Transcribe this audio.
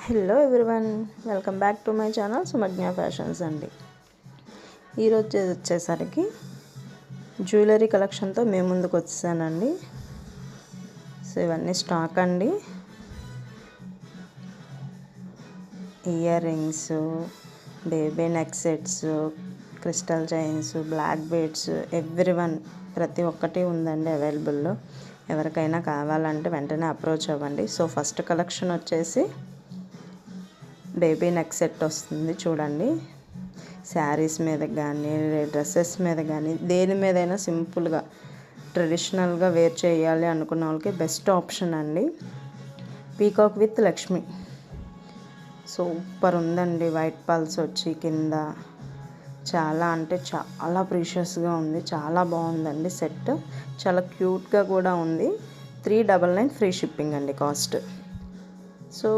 Hello everyone, welcome back to my channel Sumagna fashions అండి. ఈరోజు వచ్చేసరికి జ్యువెలరీ కలెక్షన్తో మేము ముందుకు వచ్చేసానండి. సో ఇవన్నీ స్టాక్ అండి. Ear rings, baby neck sets, crystal chains, black beads, ప్రతి ఒక్కటి ఉందండి అవైలబుల్లో. ఎవరికైనా కావాలంటే వెంటనే అప్రోచ్ అవ్వండి. సో ఫస్ట్ కలెక్షన్ వచ్చేసి బేబీ నెక్ సెట్ వస్తుంది చూడండి. శారీస్ మీద కానీ, డ్రెస్సెస్ మీద కానీ, దేని మీదైనా సింపుల్గా ట్రెడిషనల్గా వేర్ చేయాలి అనుకున్న వాళ్ళకి బెస్ట్ ఆప్షన్ అండి. పీకాక్ విత్ లక్ష్మి సూపర్ ఉందండి. వైట్ పల్స్ వచ్చి కింద చాలా అంటే చాలా ప్రీషియస్గా ఉంది. చాలా బాగుందండి సెట్. చాలా క్యూట్గా కూడా ఉంది. 399 ఫ్రీ షిప్పింగ్ అండి కాస్ట్. సో